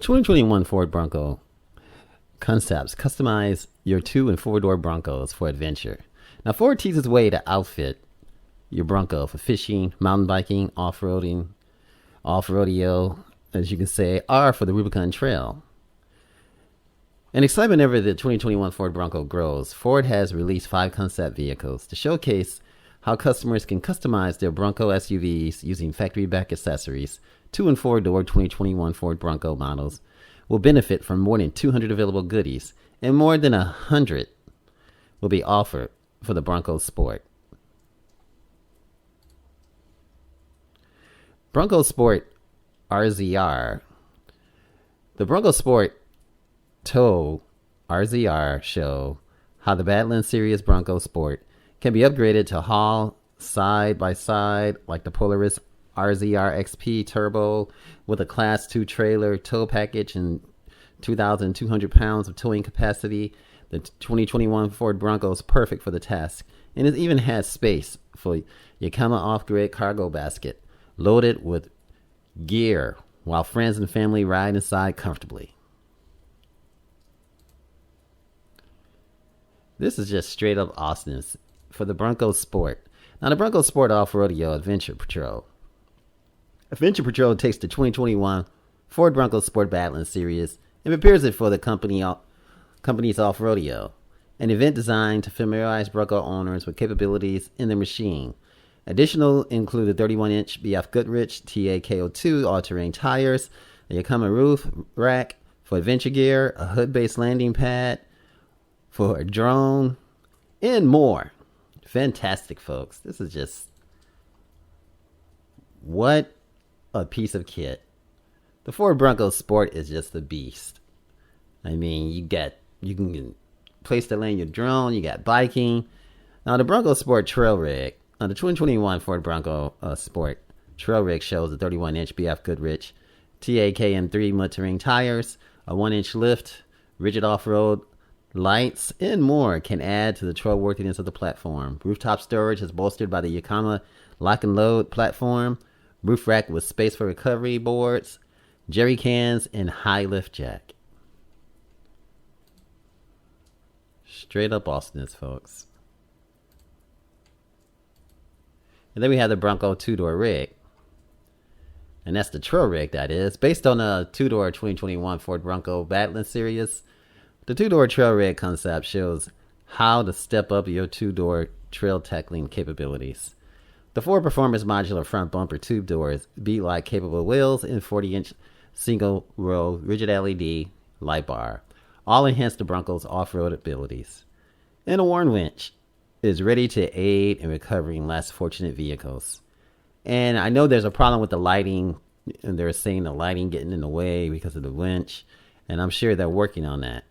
2021 Ford Bronco concepts customize your 2 and 4-door Broncos for adventure. Now, Ford teases way to outfit your Bronco for fishing, mountain biking, off-roading, off-rodeo, as you can say, or for the Rubicon Trail. And excitement over the 2021 Ford Bronco grows. Ford has released 5 concept vehicles to showcase how customers can customize their Bronco SUVs using factory-back accessories. 2 and 4-door 2021 Ford Bronco models will benefit from more than 200 available goodies, and more than 100 will be offered for the Bronco Sport. Bronco Sport RZR. The Bronco Sport Tow RZR show how the Badlands Series Bronco Sport can be upgraded to haul side by side like the Polaris RZR XP Turbo with a Class 2 trailer tow package and 2,200 pounds of towing capacity. The 2021 Ford Bronco is perfect for the task, and it even has space for your Yakama off-grid cargo basket loaded with gear while friends and family ride inside comfortably. This is just straight up awesomeness for the Bronco Sport. Now, the Bronco Sport Off-Rodeo Adventure Patrol. Adventure Patrol takes the 2021 Ford Bronco Sport Badlands Series and prepares it for the company's off-rodeo, an event designed to familiarize Bronco owners with capabilities in the machine. Additional include the 31-inch BF Goodrich TAKO2 all-terrain tires, a Yakama roof rack for adventure gear, a hood-based landing pad for a drone, and more. Fantastic, folks. This is just... what a piece of kit. The Ford Bronco Sport is just a beast. I mean, you can place to land your drone, you got biking. Now, the Bronco Sport Trail Rig. Now, the 2021 Ford Bronco Sport Trail Rig shows the 31-inch BF Goodrich TAKM3 mud-terrain tires, a 1-inch lift, rigid off-road lights, and more can add to the trailworthiness of the platform. Rooftop storage is bolstered by the Yakama lock and load platform, roof rack with space for recovery boards, jerry cans, and high lift jack. Straight up awesomeness, folks. And then we have the Bronco 2-door rig. And that's the trail rig, that is. Based on a 2-door 2021 Ford Bronco Badlands Series, the 2-door trail rig concept shows how to step up your 2-door trail tackling capabilities. The Ford Performance modular front bumper tube doors beat like capable wheels and 40-inch single-row rigid LED light bar all enhance the Bronco's off-road abilities. And a Warn winch is ready to aid in recovering less fortunate vehicles. And I know there's a problem with the lighting, and they're saying the lighting getting in the way because of the winch, and I'm sure they're working on that.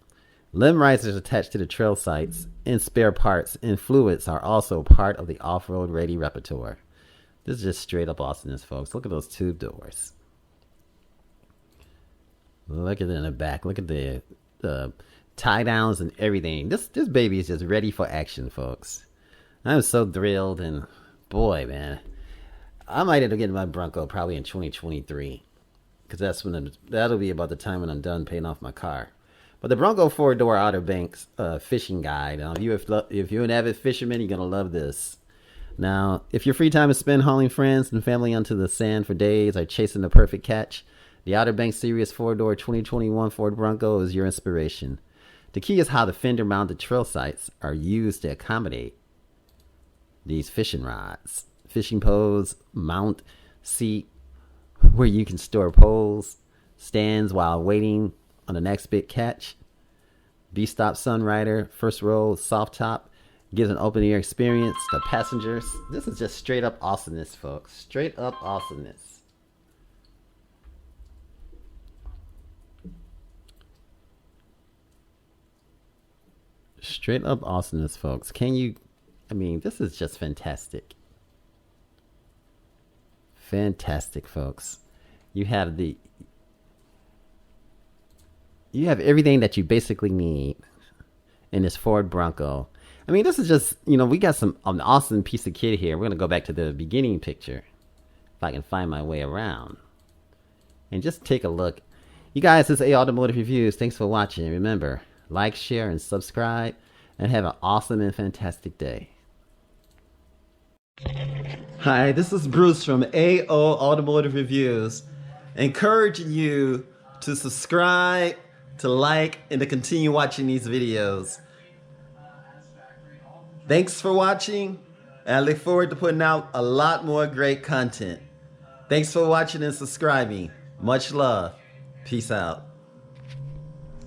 Limb risers attached to the trail sites and spare parts and fluids are also part of the off-road ready repertoire. This is just straight up awesomeness, folks. Look at those tube doors. Look at it in the back. Look at the tie downs and everything. This baby is just ready for action, folks. I'm so thrilled, and boy, man, I might end up getting my Bronco probably in 2023, because that'll be about the time when I'm done paying off my car. But the Bronco 4-door Outer Banks fishing guide. If you're an avid fisherman, you're gonna love this. Now, if your free time is spent hauling friends and family onto the sand for days or chasing the perfect catch, the Outer Banks Series 4-door 2021 Ford Bronco is your inspiration. The key is how the fender-mounted trail sights are used to accommodate these fishing rods. Fishing poles, mount seat where you can store poles, stands while waiting on the next big catch. B-stop Sunrider, first row, soft top, gives an open-air experience to passengers. This is just straight up awesomeness, folks. Straight up awesomeness. Straight up awesomeness, folks. This is just fantastic. Fantastic, folks. You have everything that you basically need in this Ford Bronco. This is just, we got an awesome piece of kit here. We're going to go back to the beginning picture, if I can find my way around, and just take a look. You guys, this is A Automotive Reviews. Thanks for watching. Remember, like, share, and subscribe, and have an awesome and fantastic day. Hi, this is Bruce from AO Automotive Reviews, encouraging you to subscribe, to like, and to continue watching these videos. Thanks for watching, and I look forward to putting out a lot more great content. Thanks for watching and subscribing. Much love. Peace out.